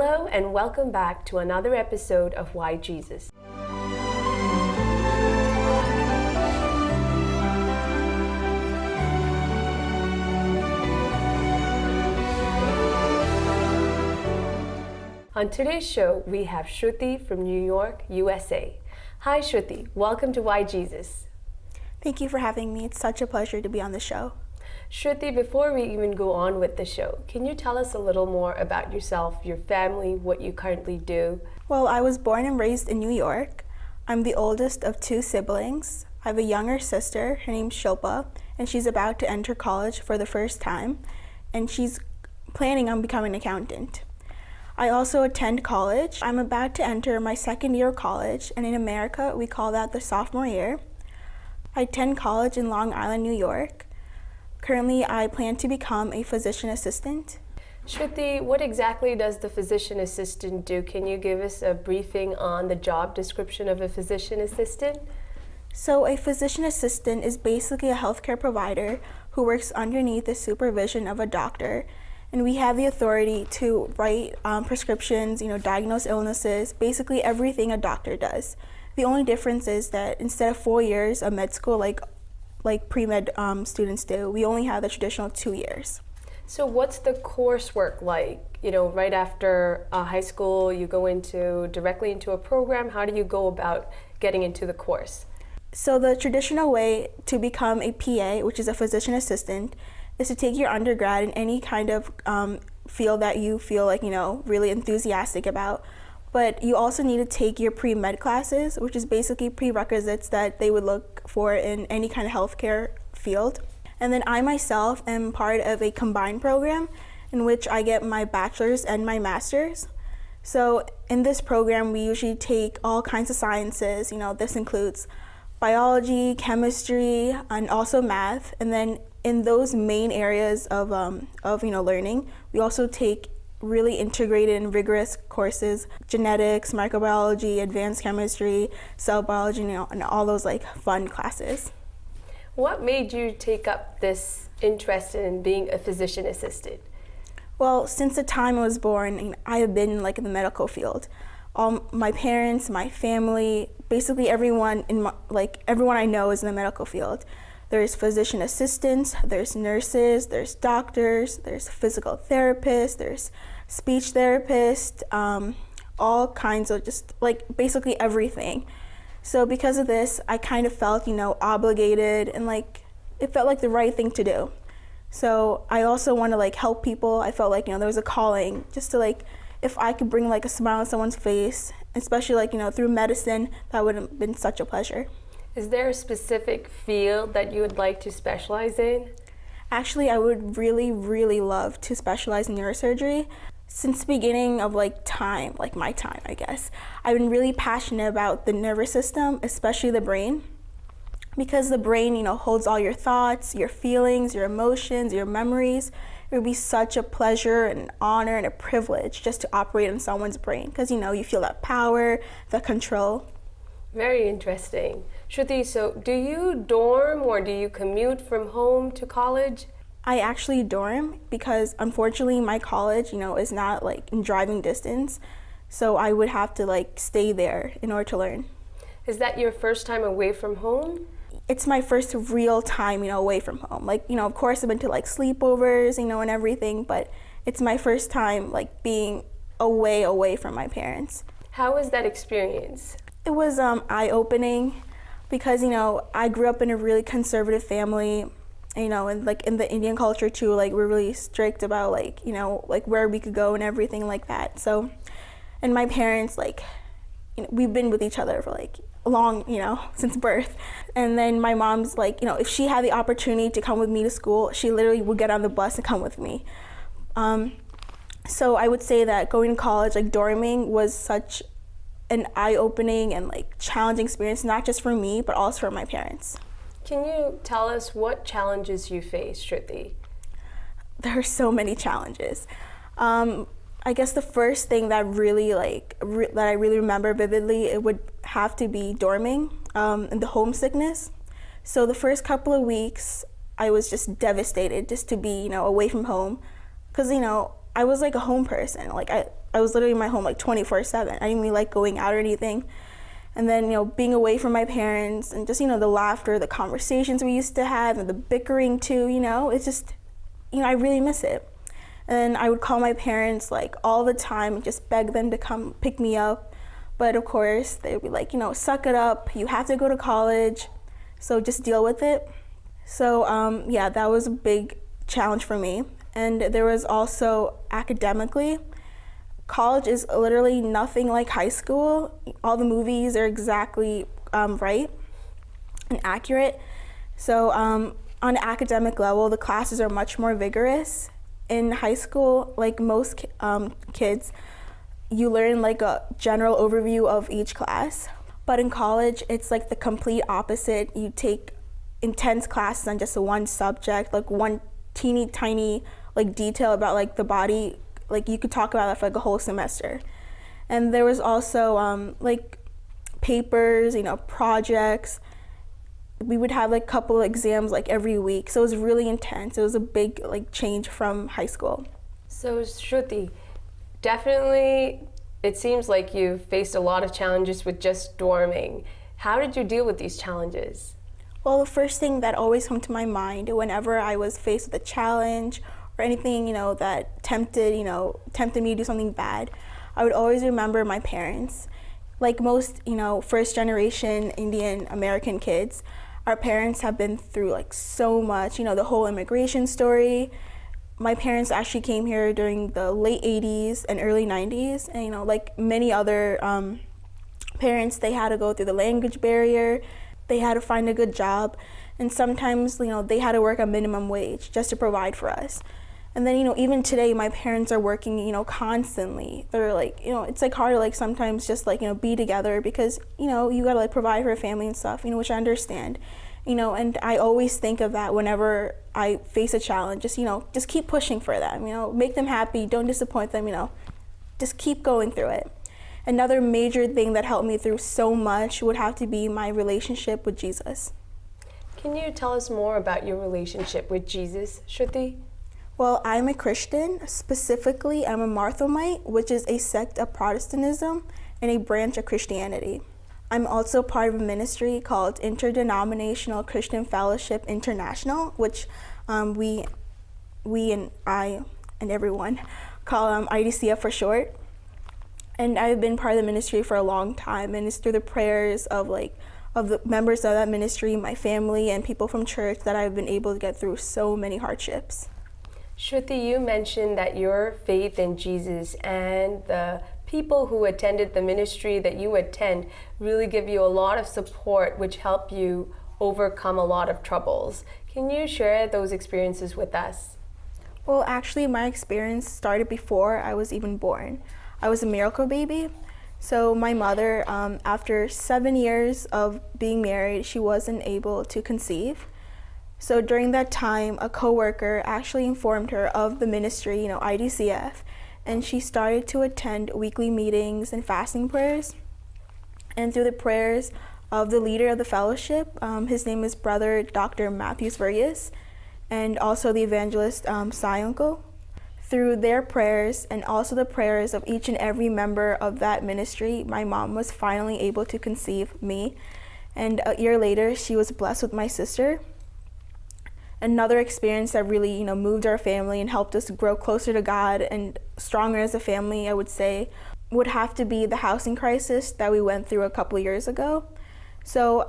Hello and welcome back to another episode of Why Jesus. On today's show, we have Shruthi from New York, USA. Hi Shruthi, welcome to Why Jesus. Thank you for having me. It's such a pleasure to be on the show. Shruthi, before we even go on with the show, can you tell us a little more about yourself, your family, what you currently do? Well, I was born and raised in New York. I'm the oldest of two siblings. I have a younger sister, her name's Shilpa, and she's about to enter college for the first time, and she's planning on becoming an accountant. I also attend college. I'm about to enter my second year of college, and in America, we call that the sophomore year. I attend college in Long Island, New York. Currently, I plan to become a physician assistant. Shruthi, what exactly does the physician assistant do? Can you give us a briefing on the job description of a physician assistant? So a physician assistant is basically a healthcare provider who works underneath the supervision of a doctor. And we have the authority to write prescriptions, diagnose illnesses, basically everything a doctor does. The only difference is that instead of 4 years of med school, like pre-med students do, we only have the traditional 2 years. So what's the coursework like? Right after high school, you go directly into a program. How do you go about getting into the course? So the traditional way to become a PA, which is a physician assistant, is to take your undergrad in any kind of field that you feel like, really enthusiastic about. But you also need to take your pre-med classes, which is basically prerequisites that they would look for in any kind of healthcare field. And then I myself am part of a combined program in which I get my bachelor's and my master's. So in this program, we usually take all kinds of sciences. This includes biology, chemistry, and also math. And then in those main areas of learning, we also take really integrated and rigorous courses: genetics, microbiology, advanced chemistry, cell biology, and all those fun classes. What made you take up this interest in being a physician assistant? Well, since the time I was born, I have been in the medical field. All my parents, my family, basically everyone everyone I know is in the medical field. There's physician assistants, there's nurses, there's doctors, there's physical therapists, there's speech therapists, all kinds of basically everything. So because of this, I kind of felt, obligated, and it felt like the right thing to do. So I also want to help people. I felt there was a calling just to if I could bring a smile on someone's face, especially through medicine, that would have been such a pleasure. Is there a specific field that you would like to specialize in? Actually, I would really, really love to specialize in neurosurgery. Since the beginning of my time, I guess, I've been really passionate about the nervous system, especially the brain, because the brain, holds all your thoughts, your feelings, your emotions, your memories. It would be such a pleasure and an honor and a privilege just to operate on someone's brain, because you feel that power, the control. Very interesting. Shruthi, so do you dorm or do you commute from home to college? I actually dorm because unfortunately my college, is not in driving distance. So I would have to stay there in order to learn. Is that your first time away from home? It's my first real time, away from home. Of course I've been to sleepovers, and everything, but it's my first time being away from my parents. How was that experience? It was eye-opening because, I grew up in a really conservative family, and in the Indian culture too, we're really strict about where we could go and everything like that. So, and my parents, we've been with each other for long, since birth. And then my mom's if she had the opportunity to come with me to school, she literally would get on the bus and come with me. So I would say that going to college, dorming was such an eye-opening and challenging experience, not just for me, but also for my parents. Can you tell us what challenges you faced, Shruthi? There are so many challenges. I guess the first thing that really that I really remember vividly, it would have to be dorming and the homesickness. So the first couple of weeks, I was just devastated just to be away from home, because I was a home person. I was literally in my home like 24/7. I didn't really like going out or anything. And then, being away from my parents and just, the laughter, the conversations we used to have and the bickering too, it's just, I really miss it. And I would call my parents like all the time and just beg them to come pick me up. But of course, they'd be like, suck it up. You have to go to college. So just deal with it. So yeah, that was a big challenge for me. And there was also academically. College is literally nothing like high school. All the movies are exactly right and accurate. So on an academic level, the classes are much more vigorous. In high school, like most kids, you learn like a general overview of each class. But in college, it's like the complete opposite. You take intense classes on just one subject, like one teeny tiny like detail about like the body. Like you could talk about that for like a whole semester. And there was also like papers, projects. We would have like a couple of exams like every week. So it was really intense. It was a big like change from high school. So Shruthi, definitely it seems like you've faced a lot of challenges with just dorming. How did you deal with these challenges? Well, the first thing that always come to my mind whenever I was faced with a challenge or anything, that tempted me to do something bad, I would always remember my parents. Like most, first generation Indian American kids, our parents have been through like so much, the whole immigration story. My parents actually came here during the late 80s and early 90s. And, like many other parents, they had to go through the language barrier. They had to find a good job. And sometimes, they had to work a minimum wage just to provide for us. And then, even today, my parents are working, constantly. They're like, it's like hard to like sometimes just like, be together because, you gotta like provide for a family and stuff, which I understand, and I always think of that whenever I face a challenge, just keep pushing for them, make them happy, don't disappoint them, just keep going through it. Another major thing that helped me through so much would have to be my relationship with Jesus. Can you tell us more about your relationship with Jesus, Shruthi? Well, I'm a Christian. Specifically, I'm a Marthomite, which is a sect of Protestantism and a branch of Christianity. I'm also part of a ministry called Interdenominational Christian Fellowship International, which we and I and everyone call IDCF for short. And I've been part of the ministry for a long time, and it's through the prayers of the members of that ministry, my family, and people from church that I've been able to get through so many hardships. Shruthi, you mentioned that your faith in Jesus and the people who attended the ministry that you attend really give you a lot of support, which help you overcome a lot of troubles. Can you share those experiences with us? Well, actually, my experience started before I was even born. I was a miracle baby. So my mother, after 7 years of being married, she wasn't able to conceive. So during that time, a coworker actually informed her of the ministry, IDCF, and she started to attend weekly meetings and fasting prayers. And through the prayers of the leader of the fellowship, his name is Brother Dr. Mathews Vergis, and also the evangelist Sai Uncle. Through their prayers and also the prayers of each and every member of that ministry, my mom was finally able to conceive me. And a year later, she was blessed with my sister. Another experience that really, moved our family and helped us grow closer to God and stronger as a family, I would say, would have to be the housing crisis that we went through a couple years ago. So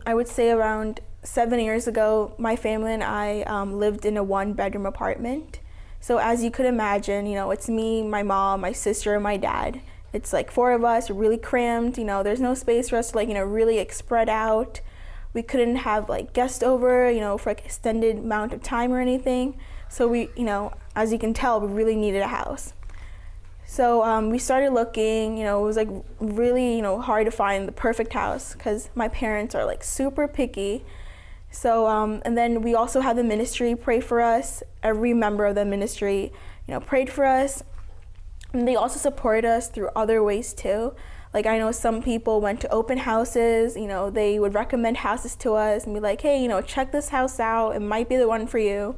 I would say around 7 years ago, my family and I lived in a 1-bedroom apartment. So as you could imagine, it's me, my mom, my sister, and my dad. It's like 4 of us, really crammed, there's no space for us to really spread out. We couldn't have guests over, for extended amount of time or anything. So we, as you can tell, we really needed a house. So we started looking, it was really, hard to find the perfect house because my parents are super picky. So, and then we also had the ministry pray for us. Every member of the ministry, prayed for us. And they also supported us through other ways too. I know some people went to open houses, they would recommend houses to us and be like, hey, check this house out. It might be the one for you.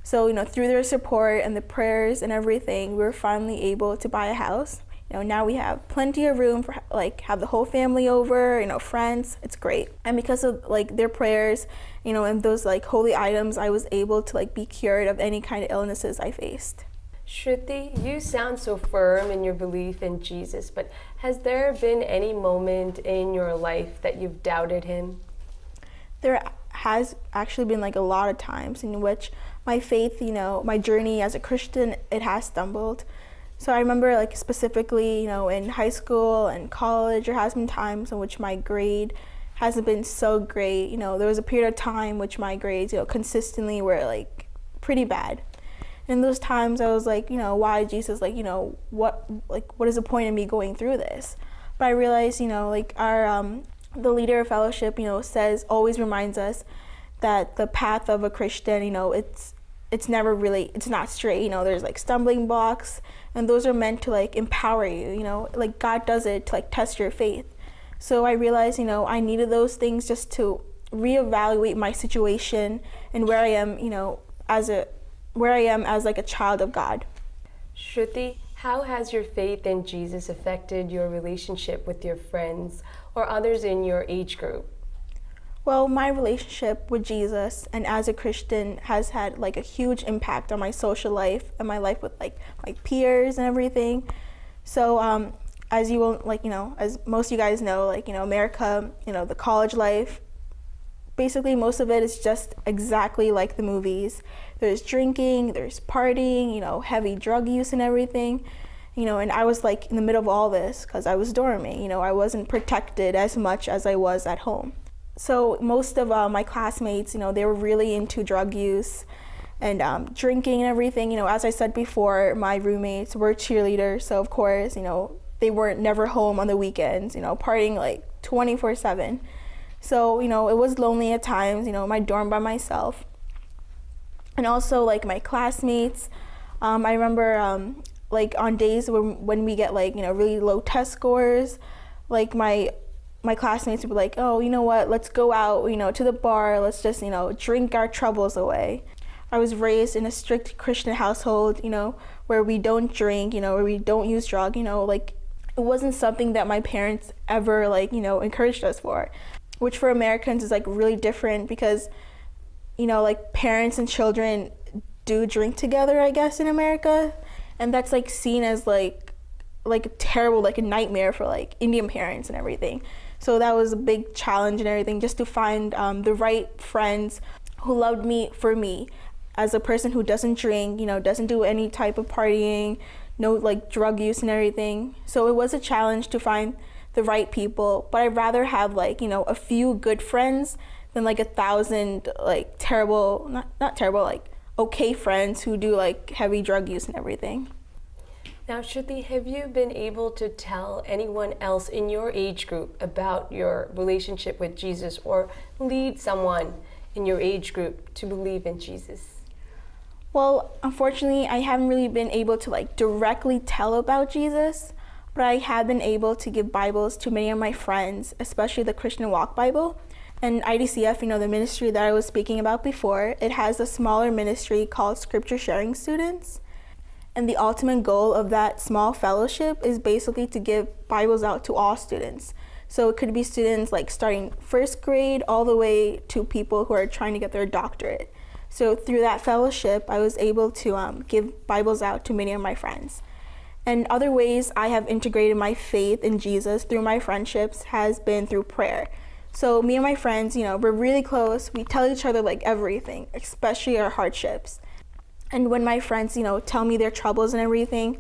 So, through their support and the prayers and everything, we were finally able to buy a house. Now we have plenty of room for have the whole family over, friends. It's great. And because of their prayers, and those holy items, I was able to be cured of any kind of illnesses I faced. Shruthi, you sound so firm in your belief in Jesus, but has there been any moment in your life that you've doubted him? There has actually been a lot of times in which my faith, my journey as a Christian, it has stumbled. So I remember specifically, in high school and college, there has been times in which my grade hasn't been so great. There was a period of time which my grades, consistently were pretty bad. In those times, I was why, Jesus? What is the point of me going through this? But I realized, our the leader of fellowship, always reminds us that the path of a Christian, it's not straight. There's stumbling blocks, and those are meant to empower you. God does it to to your faith. So I realized, I needed those things just to reevaluate my situation and where I am, as a child of God. Shruthi, how has your faith in Jesus affected your relationship with your friends or others in your age group? Well, my relationship with Jesus and as a Christian has had a huge impact on my social life and my life with my peers and everything. So as you will as most of you guys know, America, the college life, basically most of it is just exactly like the movies. There's drinking, there's partying, heavy drug use and everything. And I was in the middle of all this because I was dorming. I wasn't protected as much as I was at home. So most of my classmates, they were really into drug use and drinking and everything. As I said before, my roommates were cheerleaders, so of course, they weren't never home on the weekends, partying 24/7. So, it was lonely at times, my dorm by myself. And also my classmates, I remember on days when we get really low test scores, my classmates would be oh, you know what, let's go out, to the bar, let's just, drink our troubles away. I was raised in a strict Christian household, where we don't drink, where we don't use drugs, it wasn't something that my parents ever, encouraged us for, which for Americans is, really different because, parents and children do drink together, I guess, in America. And that's, seen as, a terrible, a nightmare for, Indian parents and everything. So that was a big challenge and everything, just to find the right friends who loved me for me as a person who doesn't drink, doesn't do any type of partying, no drug use and everything. So it was a challenge to find the right people, but I'd rather have a few good friends than 1,000 terrible, not terrible, okay friends who do heavy drug use and everything. Now, Shruthi, have you been able to tell anyone else in your age group about your relationship with Jesus or lead someone in your age group to believe in Jesus? Well, unfortunately, I haven't really been able to directly tell about Jesus, but I have been able to give Bibles to many of my friends, especially the Christian Walk Bible. And IDCF, the ministry that I was speaking about before, it has a smaller ministry called Scripture Sharing Students. And the ultimate goal of that small fellowship is basically to give Bibles out to all students. So it could be students starting first grade all the way to people who are trying to get their doctorate. So through that fellowship, I was able to give Bibles out to many of my friends. And other ways I have integrated my faith in Jesus through my friendships has been through prayer. So me and my friends, we're really close. We tell each other everything, especially our hardships. And when my friends, tell me their troubles and everything,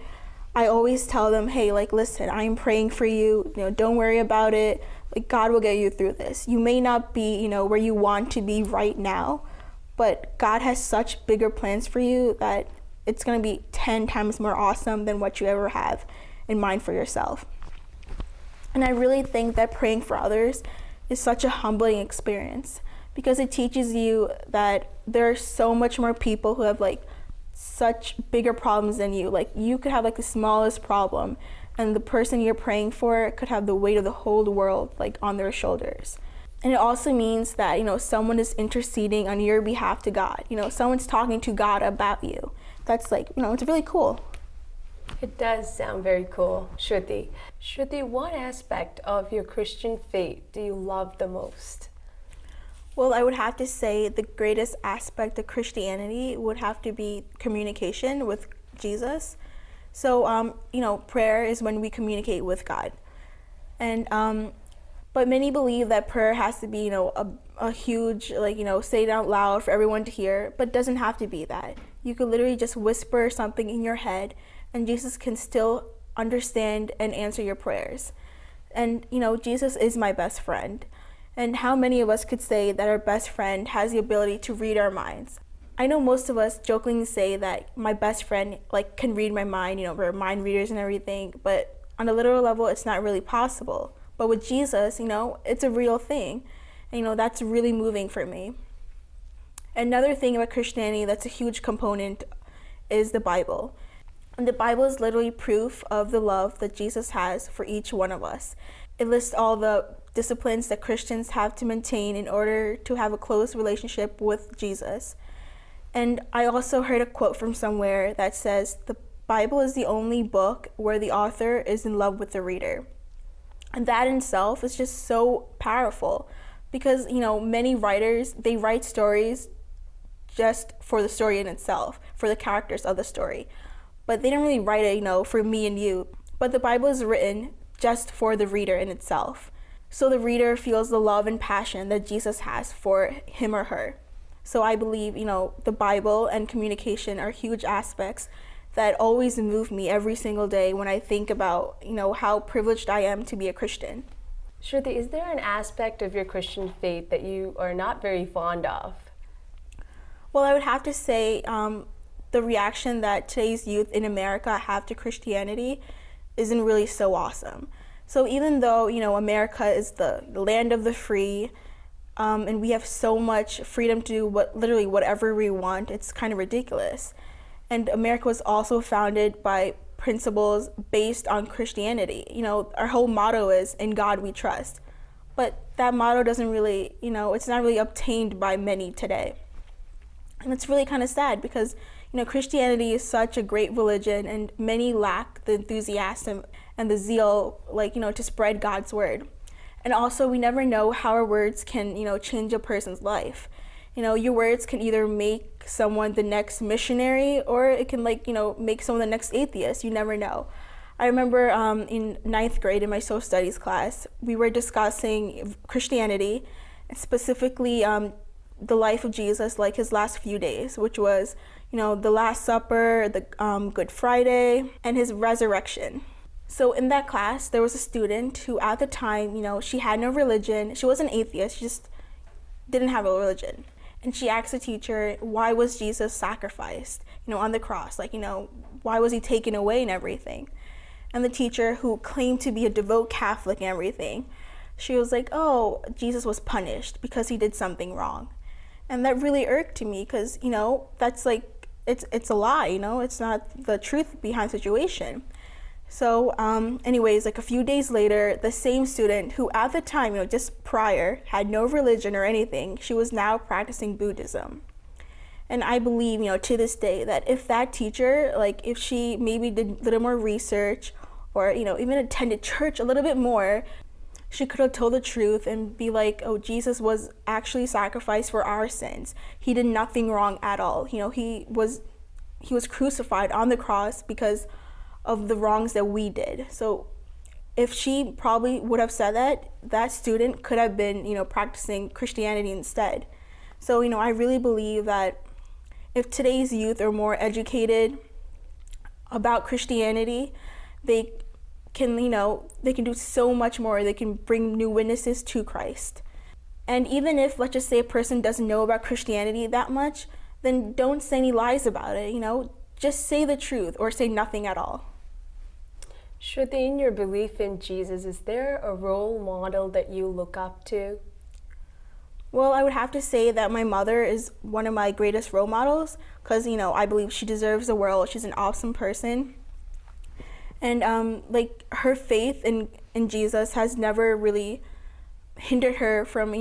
I always tell them, hey, listen, I'm praying for you. Don't worry about it. God will get you through this. You may not be, where you want to be right now, but God has such bigger plans for you that it's going to be 10 times more awesome than what you ever have in mind for yourself. And I really think that praying for others is such a humbling experience because it teaches you that there are so much more people who have such bigger problems than you. You could have the smallest problem and the person you're praying for could have the weight of the whole world on their shoulders. And it also means that, someone is interceding on your behalf to God. Someone's talking to God about you. That's like, it's really cool. It does sound very cool, Shruthi. Shruthi, what aspect of your Christian faith do you love the most? Well, I would have to say the greatest aspect of Christianity would have to be communication with Jesus. So, prayer is when we communicate with God. And, but many believe that prayer has to be, a huge, say it out loud for everyone to hear, but it doesn't have to be that. You could literally just whisper something in your head, and Jesus can still understand and answer your prayers. And, Jesus is my best friend. And how many of us could say that our best friend has the ability to read our minds? I know most of us jokingly say that my best friend can read my mind, we're mind readers and everything, but on a literal level, it's not really possible. But with Jesus, it's a real thing. And, that's really moving for me. Another thing about Christianity that's a huge component is the Bible. And the Bible is literally proof of the love that Jesus has for each one of us. It lists all the disciplines that Christians have to maintain in order to have a close relationship with Jesus. And I also heard a quote from somewhere that says, the Bible is the only book where the author is in love with the reader. And that in itself is just so powerful because, many writers, they write stories just for the story in itself, for the characters of the story. But they don't really write it, for me and you. But the Bible is written just for the reader in itself. So the reader feels the love and passion that Jesus has for him or her. So I believe, the Bible and communication are huge aspects that always move me every single day when I think about, how privileged I am to be a Christian. Shruthi, is there an aspect of your Christian faith that you are not very fond of? Well, I would have to say the reaction that today's youth in America have to Christianity isn't really so awesome. So even though, America is the land of the free, and we have so much freedom to do literally whatever we want, it's kind of ridiculous. And America was also founded by principles based on Christianity. Our whole motto is, in God we trust. But that motto doesn't really, it's not really obtained by many today. And it's really kind of sad because, Christianity is such a great religion and many lack the enthusiasm and the zeal, to spread God's word. And also, we never know how our words can, change a person's life. Your words can either make someone the next missionary or it can make someone the next atheist. You never know. I remember in 9th grade in my social studies class, we were discussing Christianity, specifically the life of Jesus, his last few days, which was, the Last Supper, the Good Friday, and his resurrection. So in that class, there was a student who at the time, she had no religion. She was an atheist. She just didn't have a religion. And she asked the teacher, why was Jesus sacrificed, on the cross? Why was he taken away and everything? And the teacher, who claimed to be a devout Catholic and everything, she was like, oh, Jesus was punished because he did something wrong. And that really irked me because, that's it's a lie, it's not the truth behind the situation. So anyways, a few days later, the same student who at the time, just prior, had no religion or anything, she was now practicing Buddhism. And I believe, to this day, that if that teacher, if she maybe did a little more research or, even attended church a little bit more, she could have told the truth and be like, oh, Jesus was actually sacrificed for our sins. He did nothing wrong at all. He was crucified on the cross because of the wrongs that we did. So if she probably would have said that, that student could have been, practicing Christianity instead. So, I really believe that if today's youth are more educated about Christianity, they can, they can do so much more. They can bring new witnesses to Christ. And even if, let's just say, a person doesn't know about Christianity that much, then don't say any lies about it, just say the truth or say nothing at all. Shruthi, in your belief in Jesus, is there a role model that you look up to? Well, I would have to say that my mother is one of my greatest role models because, I believe she deserves the world. She's an awesome person. And her faith in Jesus has never really hindered her from,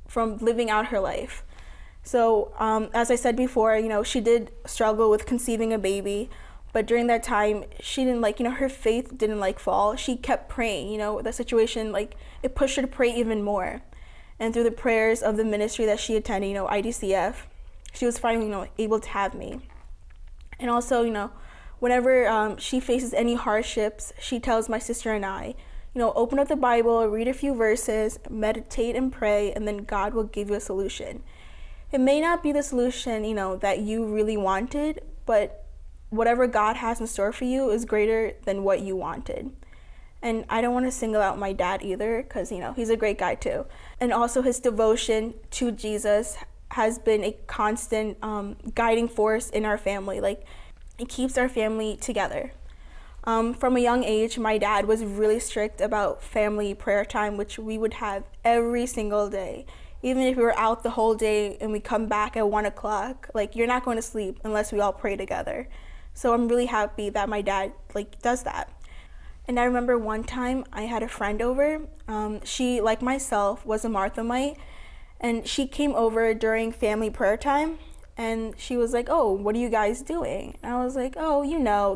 from living out her life. So as I said before, she did struggle with conceiving a baby, but during that time, she didn't her faith didn't fall. She kept praying, the situation, it pushed her to pray even more. And through the prayers of the ministry that she attended, IDCF, she was finally, able to have me. And also, whenever she faces any hardships, she tells my sister and I, open up the Bible, read a few verses, meditate and pray, and then God will give you a solution. It may not be the solution, that you really wanted, but whatever God has in store for you is greater than what you wanted. And I don't want to single out my dad either, because, he's a great guy too. And also his devotion to Jesus has been a constant guiding force in our family. It keeps our family together. From a young age, my dad was really strict about family prayer time, which we would have every single day. Even if we were out the whole day and we come back at 1 o'clock, you're not going to sleep unless we all pray together. So I'm really happy that my dad does that. And I remember one time I had a friend over. She, like myself, was a Marthamite, and she came over during family prayer time. And she was like, oh, what are you guys doing? And I was like, oh,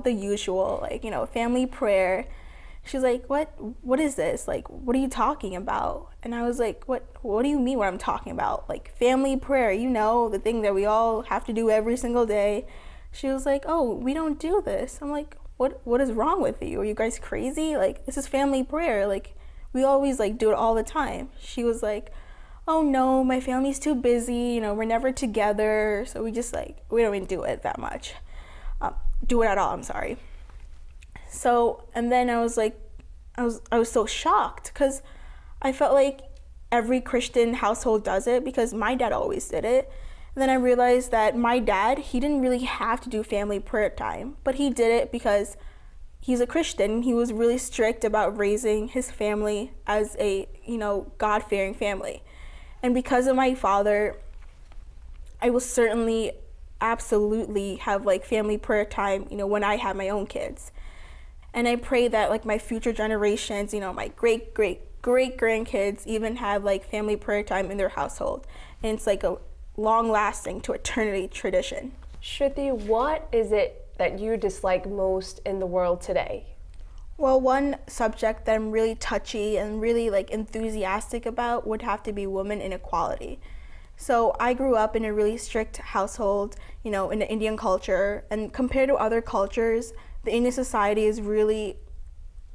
the usual, family prayer. She was like, what is this? What are you talking about? And I was like, what do you mean what I'm talking about? Family prayer, the thing that we all have to do every single day. She was like, oh, we don't do this. I'm like, what is wrong with you? Are you guys crazy? This is family prayer. We always do it all the time. She was like, oh no, my family's too busy, we're never together, so we just we don't even do it that much. Do it at all, I'm sorry. So, and then I was I was so shocked, because I felt like every Christian household does it, because my dad always did it. And then I realized that my dad, he didn't really have to do family prayer time, but he did it because he's a Christian. He was really strict about raising his family as a, God-fearing family. And because of my father, I will certainly, absolutely have family prayer time, when I have my own kids. And I pray that my future generations, my great grandkids even have family prayer time in their household. And it's a long-lasting to eternity tradition. Shruthi, what is it that you dislike most in the world today? Well, one subject that I'm really touchy and really enthusiastic about would have to be women inequality. So I grew up in a really strict household, in the Indian culture, and compared to other cultures, the Indian society is really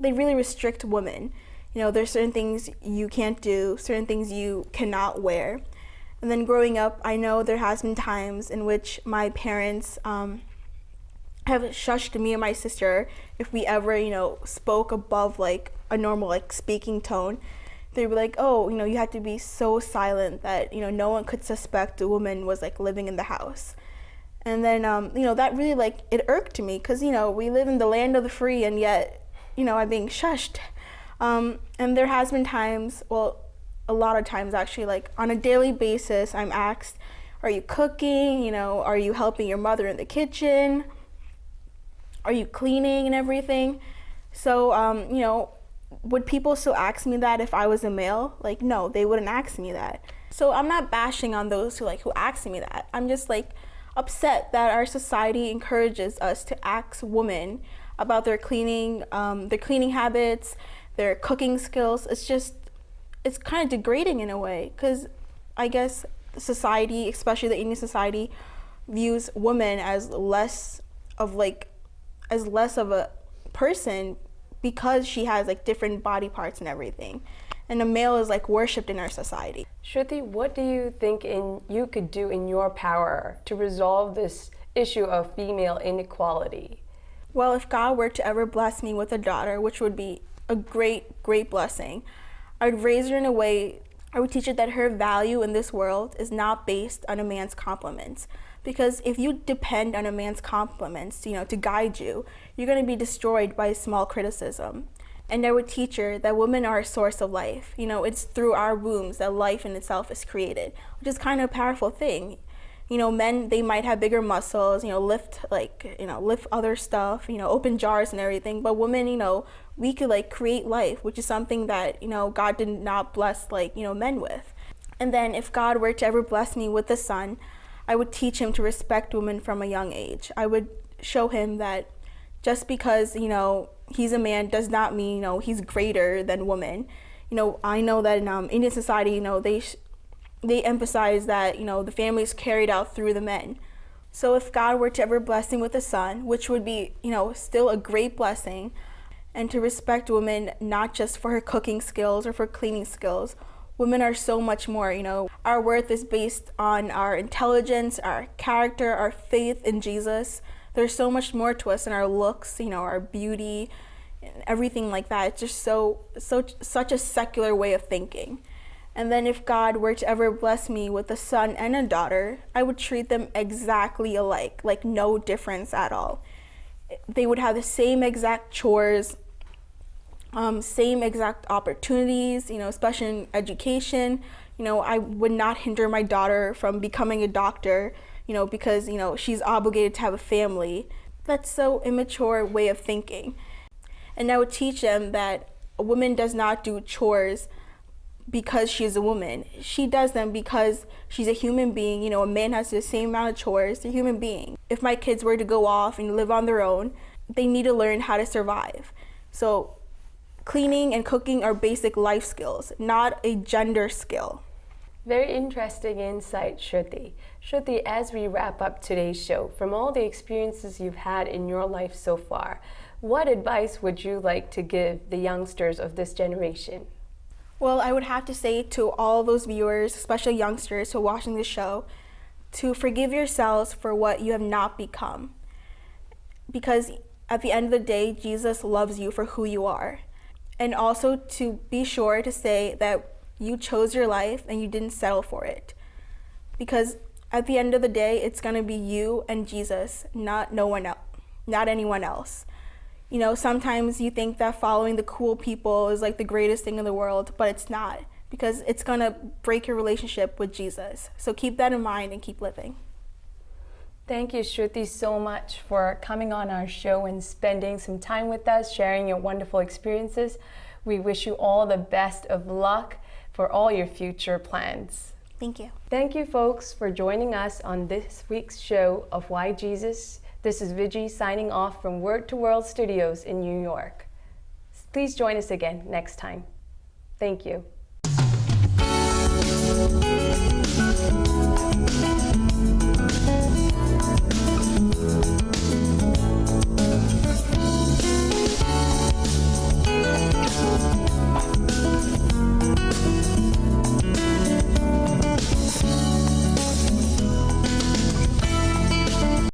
restrict women. There's certain things you can't do, certain things you cannot wear. And then growing up, I know there has been times in which my parents have shushed me and my sister if we ever, spoke above a normal normal speaking tone. They were like, oh, you had to be so silent that, no one could suspect a woman was living in the house. And then, that really it irked me, because, we live in the land of the free, and yet, I'm being shushed. And there has been times, well, a lot of times actually, on a daily basis, I'm asked, are you cooking? Are you helping your mother in the kitchen? Are you cleaning and everything? So, would people still ask me that if I was a male? No, they wouldn't ask me that. So I'm not bashing on those who ask me that. I'm just upset that our society encourages us to ask women about their cleaning habits, their cooking skills. It's kind of degrading in a way, because I guess society, especially the Indian society, views women as less of a person, because she has different body parts and everything. And a male is worshipped in our society. Shruthi, what do you think you could do in your power to resolve this issue of female inequality? Well, if God were to ever bless me with a daughter, which would be a great, great blessing, I would raise her in a way, I would teach her that her value in this world is not based on a man's compliments. Because if you depend on a man's compliments, to guide you, you're going to be destroyed by small criticism. And I would teach her that women are a source of life. It's through our wombs that life in itself is created, which is kind of a powerful thing. Men, they might have bigger muscles, lift lift other stuff, open jars and everything. But women, we could like create life, which is something that, God did not bless men with. And then if God were to ever bless me with a son, I would teach him to respect women from a young age. I would show him that just because, he's a man does not mean, he's greater than women. I know that in Indian society, they emphasize that, the family is carried out through the men. So if God were to ever bless me with a son, which would be, still a great blessing, and to respect women not just for her cooking skills or for cleaning skills. Women are so much more, Our worth is based on our intelligence, our character, our faith in Jesus. There's so much more to us than our looks, our beauty, and everything like that. It's just such a secular way of thinking. And then if God were to ever bless me with a son and a daughter, I would treat them exactly alike, like no difference at all. They would have the same exact chores, same exact opportunities, especially in education. I would not hinder my daughter from becoming a doctor, because, she's obligated to have a family. That's so immature way of thinking. And I would teach them that a woman does not do chores because she's a woman. She does them because she's a human being. A man has the same amount of chores, they're a human being. If my kids were to go off and live on their own, they need to learn how to survive. So cleaning and cooking are basic life skills, not a gender skill. Very interesting insight, Shruthi. Shruthi, as we wrap up today's show, from all the experiences you've had in your life so far, what advice would you like to give the youngsters of this generation? Well, I would have to say to all those viewers, especially youngsters who are watching this show, to forgive yourselves for what you have not become. Because at the end of the day, Jesus loves you for who you are. And also to be sure to say that you chose your life and you didn't settle for it. Because at the end of the day, it's going to be you and Jesus, not anyone else. Sometimes you think that following the cool people is like the greatest thing in the world, but it's not, because it's going to break your relationship with Jesus. So keep that in mind and keep living. Thank you, Shruthi, so much for coming on our show and spending some time with us, sharing your wonderful experiences. We wish you all the best of luck for all your future plans. Thank you. Thank you, folks, for joining us on this week's show of Why Jesus. This is Viji signing off from Word to World Studios in New York. Please join us again next time. Thank you.